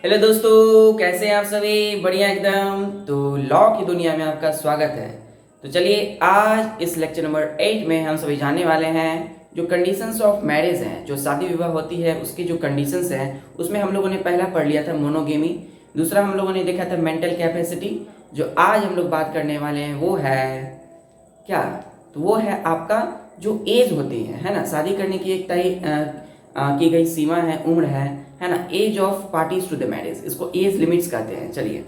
Hello दोस्तों, कैसे हैं आप सभी? बढ़िया एकदम। तो लॉ की दुनिया में आपका स्वागत है। तो चलिए, आज इस लेक्चर नंबर 8 में हम सभी जानने वाले हैं जो कंडीशंस ऑफ मैरिज हैं, जो शादी विवाह होती है उसकी जो कंडीशंस हैं। उसमें हम लोगों ने पहला पढ़ लिया था मोनोगेमी, दूसरा हम लोगों ने देखा था मेंटल कैपेसिटी। जो आज हम लोग बात करने वाले हैं वो है क्या? तो वो है आपका जो एज होती है ना, शादी करने की एक तय की गई सीमा है, उम्र है ना। Age of parties to the marriage, इसको एज लिमिट्स कहते हैं। चलिए,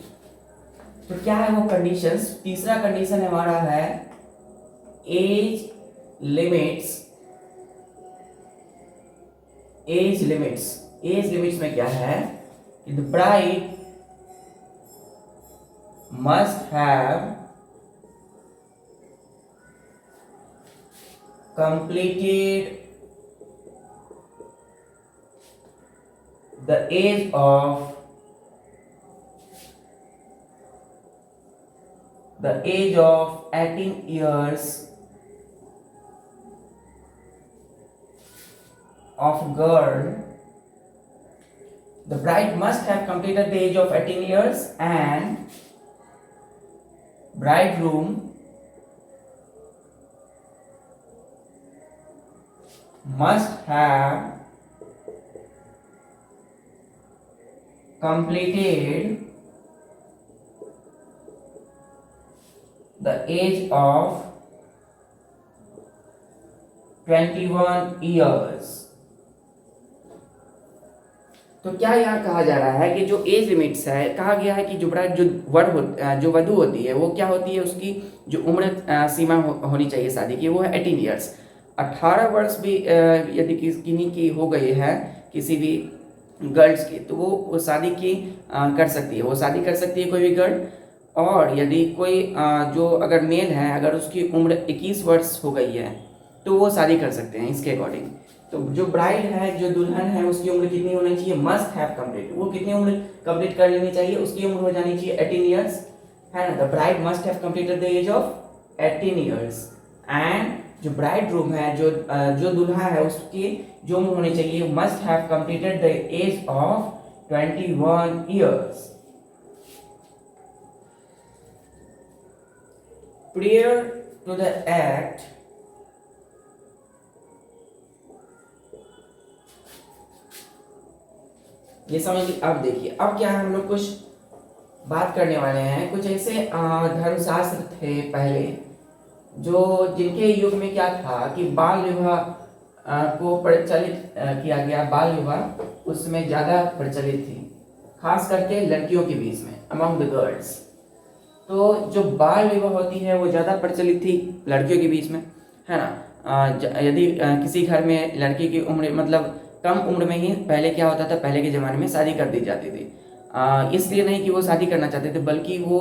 तो क्या है वो कंडीशंस? तीसरा कंडीशन हमारा है as limits. As limits, as limits में क्या है कि the bride must have completed the age of 18 years of girl. The bride must have completed the age of 18 years and bridegroom must have completed the age of 21 years. तो क्या यहाँ कहा जा रहा है कि जो एज लिमिट्स है, कहा गया है कि जो ब्राइड जो वधु होती है वो क्या होती है, उसकी जो उम्र सीमा होनी चाहिए शादी की, वो है 18 ईयर्स। 18 वर्ष भी यदि किन्हीं की हो गई है, किसी भी गर्ल्स की, तो वो शादी की कर सकती है, वो शादी कर सकती है कोई भी गर्ल। और यदि कोई जो अगर मेल है, अगर उसकी उम्र 21 वर्ष हो गई है तो वो शादी कर सकते हैं इसके अकॉर्डिंग। तो जो ब्राइड है, जो दुल्हन है, उसकी उम्र कितनी होनी चाहिए? मस्ट हैव कंप्लीट, वो कितनी उम्र कंप्लीट कर लेनी चाहिए? उसकी उम्र हो जानी चाहिए 18 ईयर्स, है ना। The bride must have completed the age of 18 years and जो ब्राइड रूम है, जो दुल्हा है, उसकी जो उम्र होनी चाहिए must have completed the age of 21 years. Prior to the act, ये समझ। अब देखिए, अब क्या है, हम लोग कुछ बात करने वाले हैं। कुछ ऐसे धर्मशास्त्र थे पहले, जो जिनके युग में क्या था कि बाल विवाह को प्रचलित किया गया। बाल विवाह उस समय ज़्यादा प्रचलित थी, खास करके लड़कियों के बीच में, अमंग द गर्ल्स। तो जो बाल विवाह होती है वो ज़्यादा प्रचलित थी लड़कियों के बीच में, है ना। यदि किसी घर में लड़की की उम्र मतलब कम उम्र में ही, पहले क्या होता था, पहले के ज़माने में शादी कर दी जाती थी। इसलिए नहीं कि वो शादी करना चाहते थे, बल्कि वो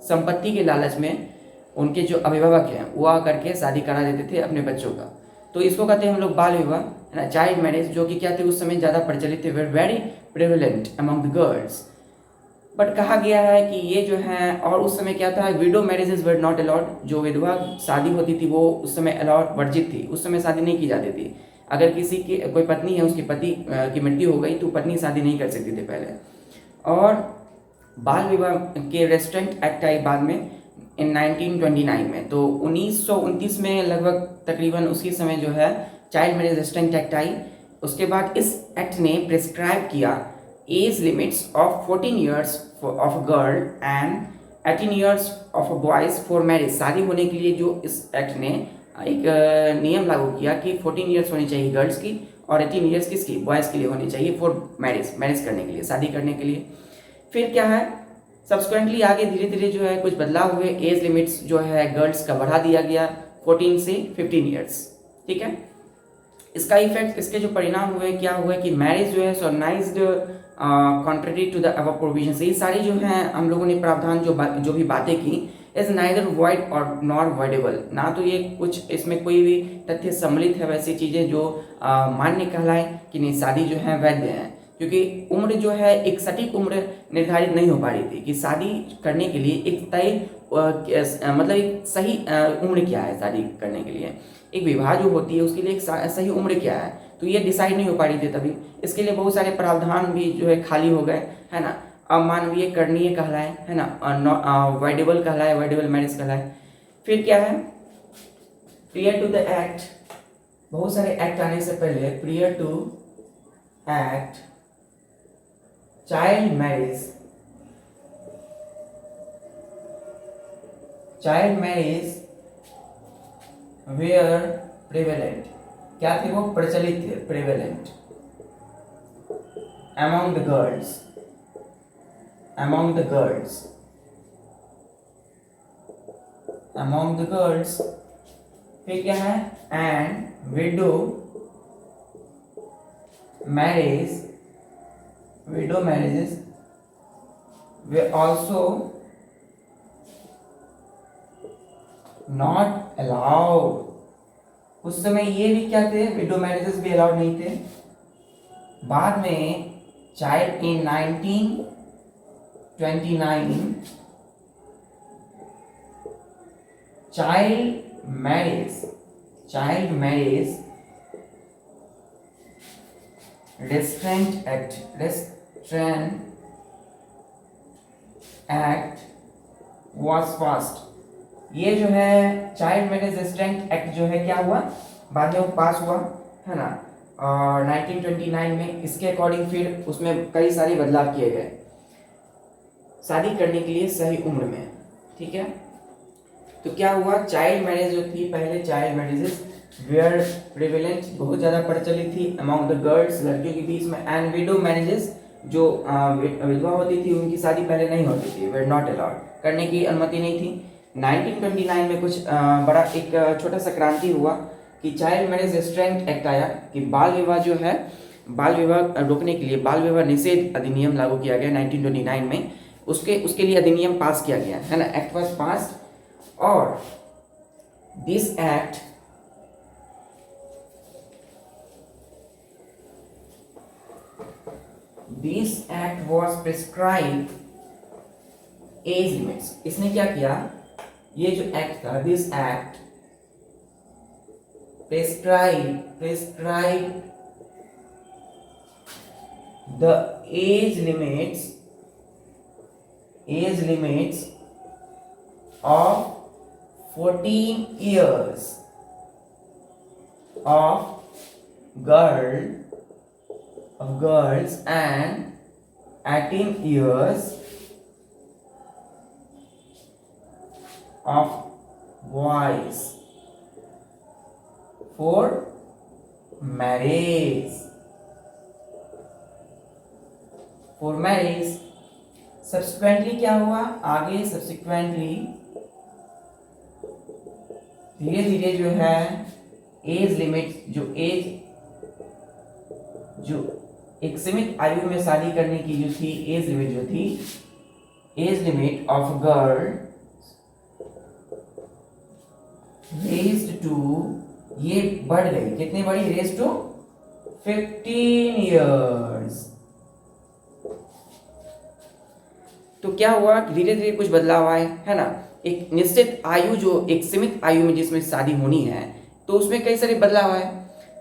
संपत्ति के लालच में उनके जो अभिभावक हैं वो आकर के शादी करा देते थे अपने बच्चों का। तो इसको कहते हैं हम लोग बाल विवाह, है ना, चाइल्ड मैरिज, जो कि क्या थे उस समय ज़्यादा प्रचलित थे, very prevalent among the girls. But कहा गया है कि ये जो है, और उस समय क्या था, window marriages were not allowed. जो विधवा शादी होती थी वो उस समय अलाउड, वर्जित थी, उस समय शादी नहीं की जाती थी। अगर किसी की कोई पत्नी है, उसकी पति की मृत्यु हो गई तो पत्नी शादी नहीं कर सकती थी पहले। और बाल विवाह के रेस्टोरेंट एक्ट आई बाद में इन 1929 में। तो 1929 में लगभग तकरीबन उसी समय जो है चाइल्ड मैरिज रेस्टोरेंट एक्ट आई। उसके बाद इस एक्ट ने प्रिस्क्राइब किया as limits of 14 years of a girl and 18 years of a boys for marriage. शादी होने के लिए जो इस एक्ट ने एक नियम लागू किया कि 14 ईयर्स होनी चाहिए गर्ल्स की और 18 ईयर्स किसकी, बॉयज़ के लिए होनी चाहिए फॉर मैरिज करने के लिए, शादी करने के लिए। फिर क्या है, सब्सिक्वेंटली आगे धीरे धीरे जो है कुछ बदलाव हुए, एज लिमिट्स जो है गर्ल्स का बढ़ा दिया गया 14 से 15 ईयर्स। ठीक है, इसका इफेक्ट, इसके जो परिणाम हुए, क्या हुआ कि मैरिज जो है solemnized contrary to the above provision. ये सारी जो हैं हम लोगों ने प्रावधान जो भी बातें की, इज नाइदर वॉइड और नॉर वॉइडेबल। ना तो ये कुछ इसमें कोई भी तथ्य सम्मिलित है वैसी चीज़ें जो मान्य कहलाए कि नहीं, शादी जो है वैध है। क्योंकि उम्र जो है एक सटीक उम्र निर्धारित नहीं हो पा रही थी कि शादी करने के लिए एक तय मतलब एक सही उम्र क्या है शादी करने के लिए। एक विवाह जो होती है उसके लिए एक सही उम्र क्या है। तो ये डिसाइड नहीं हो पा रही थी तभी। इसके लिए बहुत सारे प्रावधान भी जो है खाली हो गए, है ना। अमानवीय करणीय कहलाए, है ना, वाइडेबल कहलाए, वाइडेबल मैरिज कहलाए। फिर क्या है, प्रियर टू द एक्ट, बहुत सारे एक्ट आने से पहले prior to act child marriage were prevalent, क्या थे वो, प्रचलित थे, प्रेवेलेंट among the girls। फिर क्या है, and window marriages way also not allowed. उस समय ये भी क्या थे, विडो मैरिजेस भी अलाउड नहीं थे। बाद में child in 1929 child marriage restaurant act was passed. ये जो है चाइल्ड मैरिज रेस्ट्रेंट एक्ट जो है क्या हुआ, बाद में पास हुआ, है ना, और 1929 में। इसके अकॉर्डिंग फिर उसमें कई सारे बदलाव किए गए शादी करने के लिए सही उम्र में, ठीक है। तो क्या हुआ, चाइल्ड मैरिज जो थी, पहले चाइल्ड मैरिजेस वेयर प्रिवेलेंट, बहुत ज़्यादा प्रचलित थी अमॉन्ग द गर्ल्स, लड़कियों के बीच में। एंड विडो मैरिजेस, जो विधवा होती थी उनकी शादी पहले नहीं होती थी, वेयर नॉट अलाउड, करने की अनुमति नहीं थी। 1929 में कुछ बड़ा एक छोटा सा क्रांति हुआ कि चाइल्ड मैरिज रेस्ट्रेंट एक्ट आया, कि बाल विवाह जो है, बाल विवाह रोकने के लिए बाल विवाह निषेध अधिनियम लागू किया गया 1929 में। उसके लिए अधिनियम पास किया गया, है ना, एक्ट वाज पास्ड। और this act was prescribe as limits. इसने क्या किया, ये जो एक्ट था, this act prescribe the age limits of 14 years of girls and 18 years of boys for marriage। Subsequently क्या हुआ, आगे सब्सिक्वेंटली धीरे धीरे जो है एज लिमिट, जो एक सीमित आयु में शादी करने की जो थी age limit of girl raised to, ये बढ़ गई, कितनी बड़ी, रेज टू 15 इयर्स। तो क्या हुआ, धीरे धीरे कुछ बदलाव आए, है ना। एक निश्चित आयु, जो एक सीमित आयु में जिसमें शादी होनी है, तो उसमें कई सारे बदलाव आए।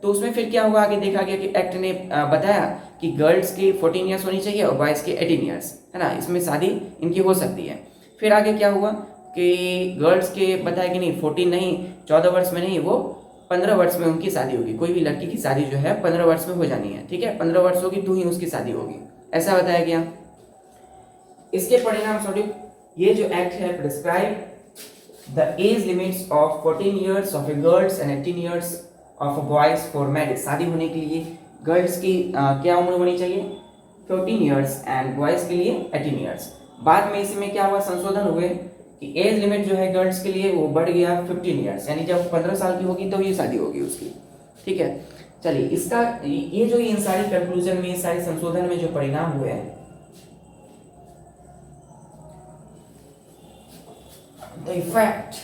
तो उसमें फिर क्या हुआ, आगे देखा गया कि एक्ट ने बताया कि गर्ल्स की 14 इयर्स होनी चाहिए और बॉयज़ की 18 इयर्स, है ना, इसमें शादी इनकी हो सकती है। फिर आगे क्या हुआ कि गर्ल्स के बताया कि नहीं 14 नहीं, 14 वर्ष में नहीं, वो 15 वर्ष में उनकी शादी होगी। कोई भी लड़की की शादी जो है 15 वर्ष में हो जानी है, ठीक है, 15 वर्ष होगी तो ही उसकी शादी होगी, ऐसा बताया गया। इसके परिणाम स्वरूप ये जो एक्ट है, prescribe the age limits of 14 years of A girls and 18 years of boys for marriage. शादी होने के लिए गर्ल्स की क्या उम्र होनी चाहिए, 14 इयर्स, एंड बॉयज के लिए 18 इयर्स। बाद में इसमें क्या हुआ, संशोधन हुए कि एज लिमिट जो है गर्ल्स के लिए वो बढ़ गया 15 इयर्स, यानी जब 15 साल की होगी तो ये शादी होगी उसकी, ठीक है। चलिए, इसका ये जो इन सारी कंक्लूजन में, इस सारे संशोधन में जो परिणाम हुए, द इफेक्ट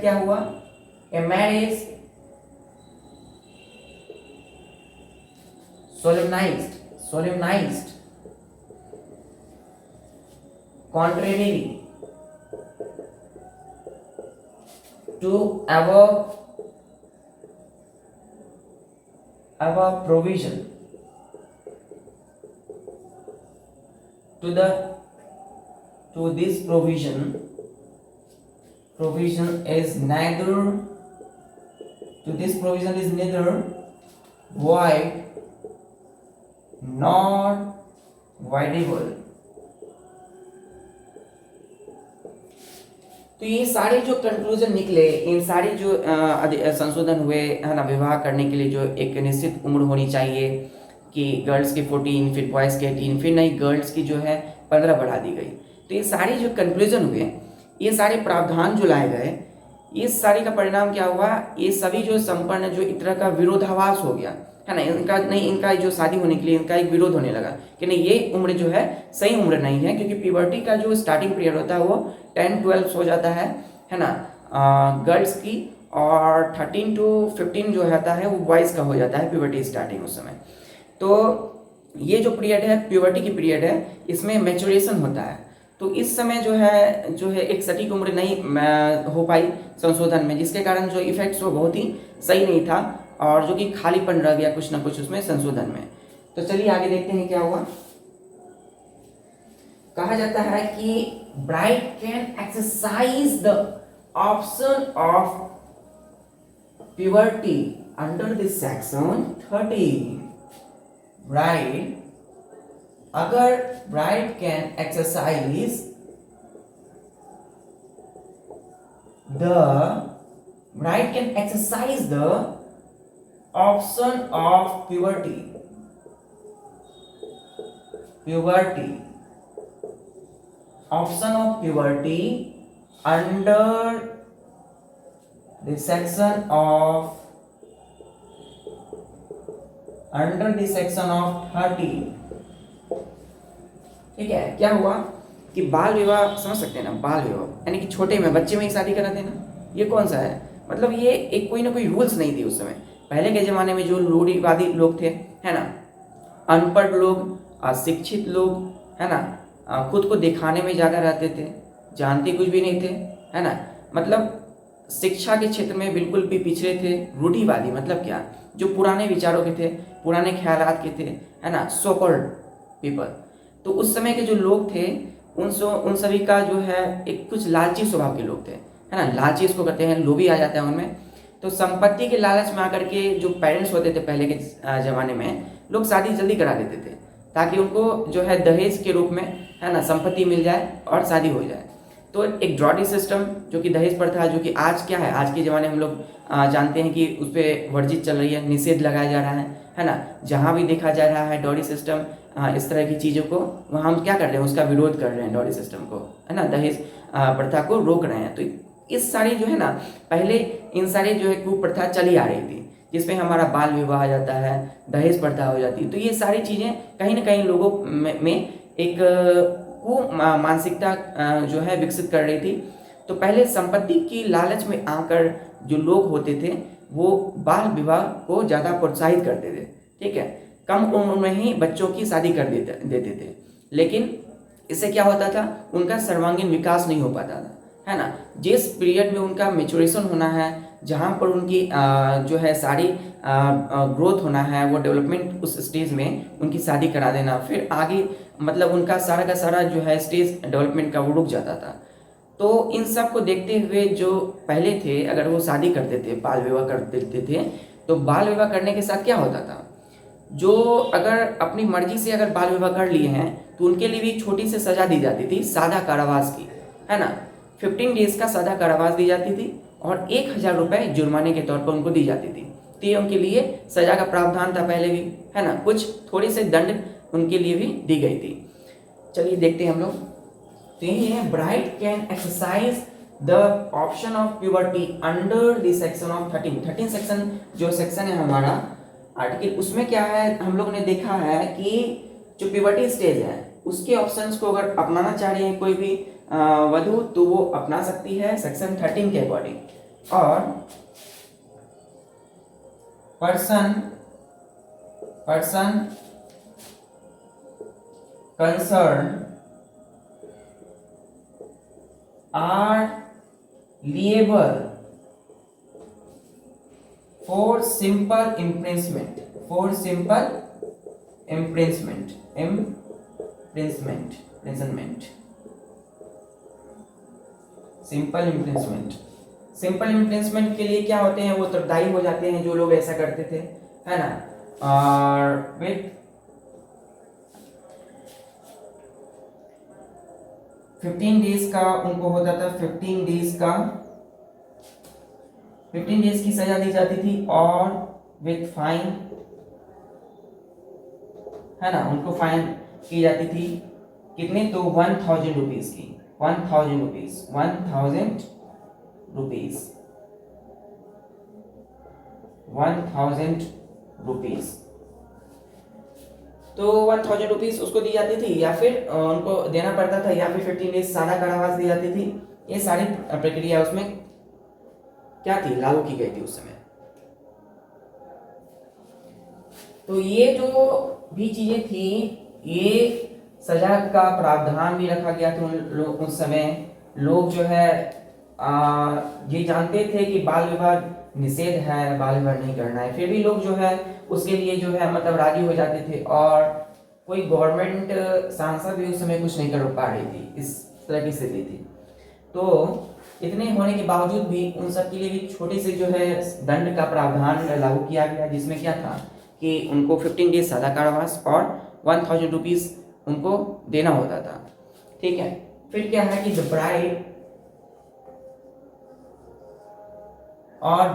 क्या हुआ, a marriage solemnized contrary to above provision to this provision is neither void nor voidable। तो ये सारे जो कंक्लूजन निकले, इन सारे जो संशोधन हुए है ना, विवाह करने के लिए जो एक निश्चित उम्र होनी चाहिए कि गर्ल्स की 14, फिर बॉयज़ की 18, फिर नहीं गर्ल्स की जो है 15 बढ़ा दी गई। तो ये सारे जो कंक्लूजन हुए, ये सारे प्रावधान जो लाए गए, ये सारे का परिणाम क्या हुआ, ये सभी जो संपन्न जो एक तरह का विरोधाभास हो गया है ना, इनका जो शादी होने के लिए इनका एक विरोध होने लगा कि नहीं ये उम्र जो है सही उम्र नहीं है, क्योंकि प्यूबर्टी का जो स्टार्टिंग पीरियड होता है वो 10-12 हो जाता है ना गर्ल्स की, और 13 to 15 जो होता है वो बॉयज़ का हो जाता है प्यूबर्टी स्टार्टिंग उस समय। तो ये जो पीरियड है प्यूबर्टी की पीरियड है, इसमें मैच्योरेशन होता है। तो इस समय जो है एक सटीक उम्र नहीं हो पाई संशोधन में, जिसके कारण जो इफेक्ट्स वो बहुत ही सही नहीं था, और जो कि खालीपन रह गया कुछ ना कुछ उसमें संशोधन में। तो चलिए आगे देखते हैं क्या हुआ। कहा जाता है कि bride can exercise the option of puberty under this section 13। Bride, अगर bride can exercise the option of puberty option of puberty under the section of 30। ठीक है, क्या हुआ कि बाल विवाह समझ सकते हैं ना, बाल विवाह यानी कि छोटे में बच्चे में ही शादी करा देना, ये कौन सा है, मतलब ये एक कोई ना कोई रूल्स नहीं थी उस समय। पहले के ज़माने में जो रूढ़िवादी लोग थे है ना, अनपढ़ लोग, अशिक्षित लोग है ना, खुद को दिखाने में ज़्यादा रहते थे, जानते कुछ भी नहीं थे है ना, मतलब शिक्षा के क्षेत्र में बिल्कुल भी पिछड़े थे। रूढ़िवादी मतलब क्या, जो पुराने विचारों के थे, पुराने ख्यालात के थे है ना, सो कॉल्ड पीपल। तो उस समय के जो लोग थे उन सभी का जो है एक कुछ लालची स्वभाव के लोग थे है ना, लालची इसको कहते हैं, लोभी आ जाता है उनमें। तो संपत्ति के लालच में आकर के जो पेरेंट्स होते थे पहले के ज़माने में, लोग शादी जल्दी करा देते थे ताकि उनको जो है दहेज के रूप में है ना संपत्ति मिल जाए और शादी हो जाए। तो एक ड्रॉडी सिस्टम जो कि दहेज प्रथा, जो कि आज क्या है, आज के ज़माने में हम लोग जानते हैं कि उस पर वर्जित चल रही है, निषेध लगाया जा रहा है ना, जहाँ भी देखा जा रहा है ड्रॉडी सिस्टम इस तरह की चीज़ों को, वहाँ हम क्या कर रहे हैं, उसका विरोध कर रहे हैं, ड्रॉडी सिस्टम को है ना, दहेज प्रथा को रोक रहे हैं। तो इस सारी जो है ना, पहले इन सारी जो है कुप्रथा चली आ रही थी, जिसमें हमारा बाल विवाह आ जाता है, दहेज प्रथा हो जाती है। तो ये सारी चीज़ें कहीं ना कहीं लोगों में एक मानसिकता जो है विकसित कर रही थी। तो पहले संपत्ति की लालच में आकर जो लोग होते थे वो बाल विवाह को ज़्यादा प्रोत्साहित करते थे। ठीक है, कम उम्र में ही बच्चों की शादी कर देते थे, लेकिन इससे क्या होता था, उनका सर्वांगीण विकास नहीं हो पाता था है ना। जिस पीरियड में उनका मेचुरेशन होना है, जहाँ पर उनकी जो है सारी ग्रोथ होना है, वो डेवलपमेंट उस स्टेज में उनकी शादी करा देना, फिर आगे मतलब उनका सारा का सारा जो है स्टेज डेवलपमेंट का वो रुक जाता था। तो इन सब को देखते हुए जो पहले थे, अगर वो शादी करते थे, बाल विवाह कर देते थे, तो बाल विवाह करने के साथ क्या होता था, जो अगर अपनी मर्जी से अगर बाल विवाह कर लिए हैं तो उनके लिए भी छोटी सी सजा दी जाती थी, सादा कारावास की है ना। 15 डेज का सादा कारावास दी जाती थी और 1000 रुपये जुर्माने के तौर पर उनको दी जाती थी। तो ये उनके लिए सजा का प्रावधान था पहले भी है ना, कुछ थोड़ी से दंड उनके लिए भी दी गई थी। चलिए देखते हैं हम लोग। तो यही है, bride can exercise the option of puberty under the section of 13 section जो सेक्शन है हमारा आर्टिकल, उसमें क्या है, हम लोग ने देखा है कि जो प्यूबर्टी स्टेज है उसके ऑप्शंस को अगर अपनाना चाह रही है कोई भी वधु तो वो अपना सकती है सेक्शन 13 के अकॉर्डिंग। और person concern are liable for simple imprisonment, for simple imprisonment, imprisonment, simple imprisonment. Simple imprisonment के लिए क्या होते हैं, वो उत्तरदायी हो जाते हैं जो लोग ऐसा करते थे, है ना। और विथ 15 डेज का उनको होता था, 15 डेज का, 15 डेज की सजा दी जाती थी, और विथ फाइन, है ना, उनको फाइन की जाती थी। कितने, तो 1000 रुपीज की, 1000 रुपीज, 1000 रुपीज, 1000 रुपीज। तो 1000 रुपीज उसको दी जाती थी, या फिर उनको देना पड़ता था, या फिर 15 डेज सादा कारावास दी जाती थी। ये सारी प्रक्रिया उसमें क्या थी, लागू की गई थी उस समय। तो ये जो भी चीजें थी, ये सजा का प्रावधान भी रखा गया था उस समय। लोग जो है ये जानते थे कि बाल विवाह निषेध है, बाल विवाह नहीं करना है, फिर भी लोग जो है उसके लिए जो है मतलब राजी हो जाते थे, और कोई गवर्नमेंट सांसद भी उस समय कुछ नहीं कर पा रही थी, इस तरह की स्थिति थी। तो इतने होने के बावजूद भी उन सब के लिए भी छोटे से जो है दंड का प्रावधान लागू किया गया, जिसमें क्या था कि उनको 15 डेज सजा कारावास और 1000 रुपीज उनको देना होता था, ठीक है। फिर क्या है कि द ब्राइड और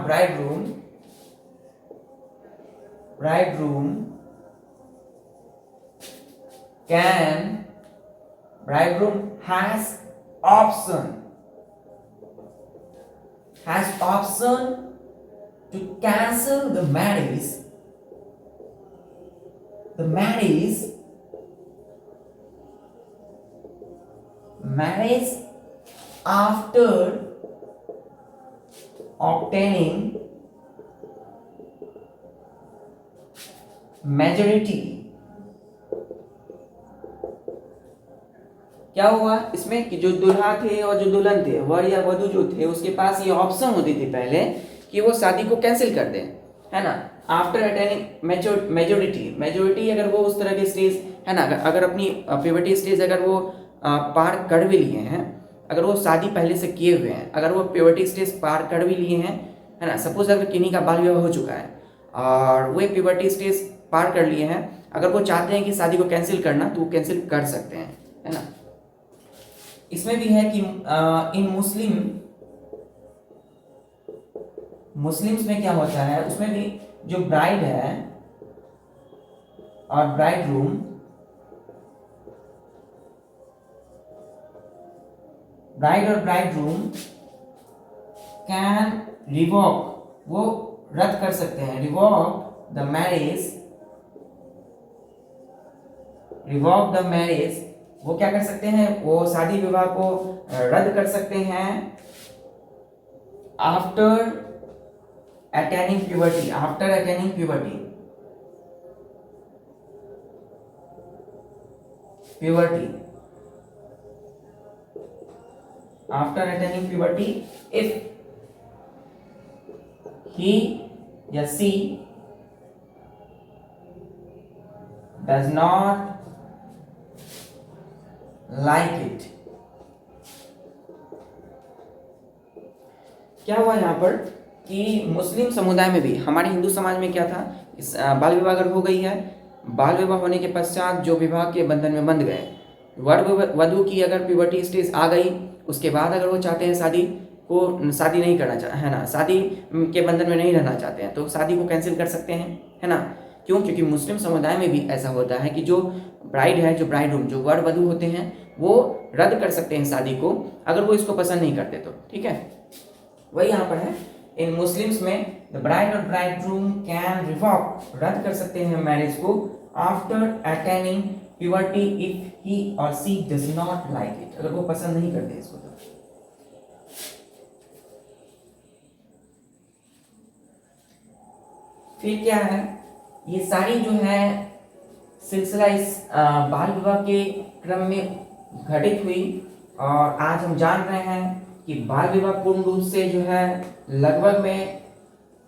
bridegroom has option to cancel the marriage after obtaining majority। क्या हुआ इसमें कि जो दूल्हा थे और जो दुल्हन थे, वर या वधू जो थे, उसके पास ये ऑप्शन होती थी पहले कि वो शादी को कैंसिल कर दें, है ना, आफ्टर अटेनिंग मेजोरिटी अगर वो उस तरह के स्टेज, है ना, अगर अपनी प्यूबर्टी स्टेज अगर वो पार कर भी लिए हैं, अगर वो शादी पहले से किए हुए हैं, अगर वो प्यूबर्टी स्टेज पार कर भी लिए हैं, है ना, सपोज अगर किन्हीं का बाल विवाह हो चुका है और वे प्यूबर्टी स्टेज पार कर लिए हैं, अगर वो चाहते हैं कि शादी को कैंसिल करना तो वो कैंसिल कर सकते हैं, है ना। इसमें भी है कि इन मुस्लिम्स में क्या होता है, उसमें भी जो ब्राइड है और ब्राइडरूम कैन रिवोक, वो रद्द कर सकते हैं, रिवोक द मैरिज, वो क्या कर सकते हैं, वो शादी विवाह को रद्द कर सकते हैं after attaining puberty, after attaining puberty if he या she does not like it। क्या हुआ यहाँ पर कि मुस्लिम समुदाय में भी, हमारे हिंदू समाज में क्या था, इस बाल विवाह अगर हो गई है, बाल विवाह होने के पश्चात जो विवाह के बंधन में बंध गए, वर वधू की अगर प्यूबर्टी स्टेज आ गई, उसके बाद अगर वो चाहते हैं शादी नहीं करना चाहते, है ना, शादी के बंधन में नहीं रहना चाहते हैं, तो शादी को कैंसिल कर सकते हैं, है ना। क्यों, क्योंकि मुस्लिम समुदाय में भी ऐसा होता है कि जो ब्राइड है, जो ब्राइडरूम, जो वर वधू होते हैं, वो रद्द कर सकते हैं शादी को अगर वो इसको पसंद नहीं करते तो, ठीक है। वही यहाँ पर है, इन मुस्लिम्स में द ब्राइड और ब्राइडरूम कैन रिवॉक, रद्द कर सकते हैं मैरिज को after attaining puberty if he और सी डज नॉट लाइक इट, अगर वो पसंद नहीं करते इसको तो। फिर क्या है, ये सारी जो है सिलसिला इस बाल विवाह के क्रम में घटित हुई, और आज हम जान रहे हैं कि बाल विवाह पूर्ण रूप से जो है लगभग में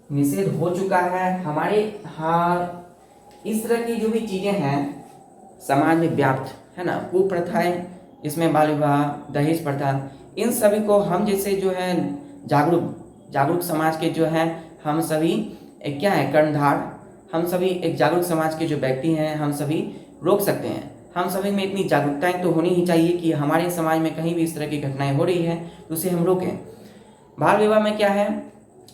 निषेध हो चुका है हमारे। हाँ, इस तरह की जो भी चीज़ें हैं समाज में व्याप्त है ना, कुप्रथाएं, इसमें बाल विवाह, दहेज प्रथा, इन सभी को हम जैसे जो है जागरूक समाज के जो हैं हम सभी क्या है कर्णधार, हम सभी एक जागरूक समाज के जो व्यक्ति हैं हम सभी रोक सकते हैं। हम सभी में इतनी जागरूकताएं तो होनी ही चाहिए कि हमारे समाज में कहीं भी इस तरह की घटनाएं हो रही है तो उसे हम रोकें। बाल विवाह में क्या है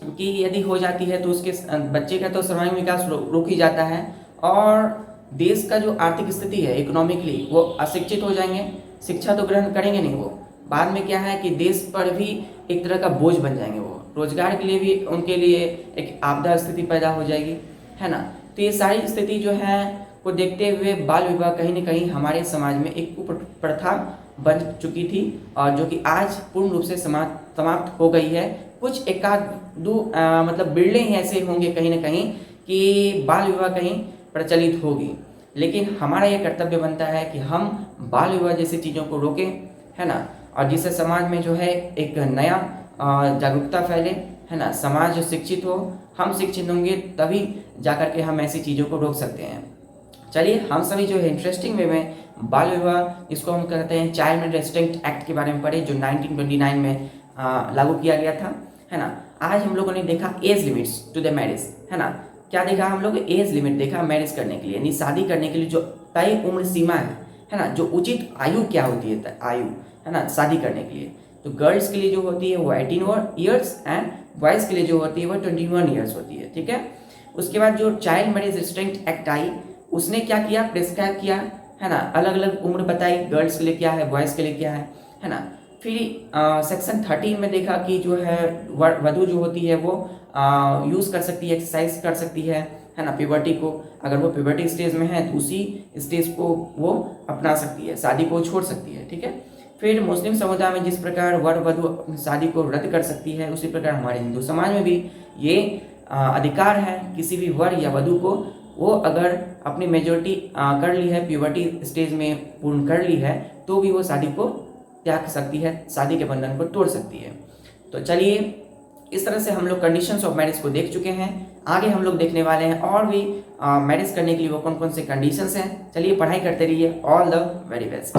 कि यदि हो जाती है तो उसके बच्चे का तो सर्वांगीण विकास रोक ही जाता है, और देश का जो आर्थिक स्थिति है इकोनॉमिकली वो अशिक्षित हो जाएंगे, शिक्षा तो ग्रहण करेंगे नहीं वो। बाद में क्या है कि देश पर भी एक तरह का बोझ बन जाएंगे वो, रोजगार के लिए भी उनके लिए एक आपदा स्थिति पैदा हो जाएगी, है ना। तो ये सारी स्थिति जो है को देखते हुए बाल विवाह कहीं ना कहीं हमारे समाज में एक कुप्रथा बन चुकी थी, और जो कि आज पूर्ण रूप से समाप्त हो गई है। कुछ एकाध दो मतलब बिरले ही ऐसे होंगे कहीं ना कहीं कि बाल विवाह कहीं प्रचलित होगी, लेकिन हमारा ये कर्तव्य बनता है कि हम बाल विवाह जैसी चीज़ों को रोकें, है ना, और जिससे समाज में जो है एक नया जागरूकता फैले, है ना, समाज शिक्षित हो, हम शिक्षित होंगे तभी जाकर के हम ऐसी चीज़ों को रोक सकते हैं। चलिए हम सभी जो है इंटरेस्टिंग वे में बाल विवाह, इसको हम कहते हैं चाइल्ड मैरिज एक्ट के बारे में पढ़े, जो 1929 में लागू किया गया था, है ना। आज हम लोगों ने देखा age limits to the marriage, है ना। क्या देखा हम लोग? एज लिमिट देखा मैरिज करने के लिए, यानी शादी करने के लिए जो तय उम्र सीमा है ना, जो उचित आयु क्या होती है, आयु, है ना, शादी करने के लिए। तो गर्ल्स के लिए जो होती है वो 18 ईयर्स एंड बॉयज़ के लिए जो होती है वो 21 ईयर्स होती है, ठीक है। उसके बाद जो चाइल्ड मैरिज रिस्ट्रिक्ट एक्ट आई, उसने क्या किया, प्रिस्क्राइब किया, है ना, अलग अलग उम्र बताई, गर्ल्स के लिए क्या है, बॉयज़ के लिए क्या है ना। फिर सेक्शन 13 में देखा कि जो है वधू जो होती है वो यूज़ कर सकती है, एक्सरसाइज कर सकती है ना, प्यूबर्टी को, अगर वो प्यूबर्टी स्टेज में है तो उसी स्टेज को वो अपना सकती है, शादी को छोड़ सकती है, ठीक है। फिर मुस्लिम समुदाय में जिस प्रकार वर वधू अपनी शादी को रद्द कर सकती है, उसी प्रकार हमारे हिंदू समाज में भी ये अधिकार है, किसी भी वर या वधू को वो अगर अपनी मेजोरिटी कर ली है, प्यूबर्टी स्टेज में पूर्ण कर ली है, तो भी वो शादी को त्याग सकती है, शादी के बंधन को तोड़ सकती है। तो चलिए इस तरह से हम लोग कंडीशंस ऑफ मैरिज को देख चुके हैं। आगे हम लोग देखने वाले हैं और भी मैरिज करने के लिए वो कौन कौन से कंडीशंस हैं। चलिए पढ़ाई करते रहिए। All the very best.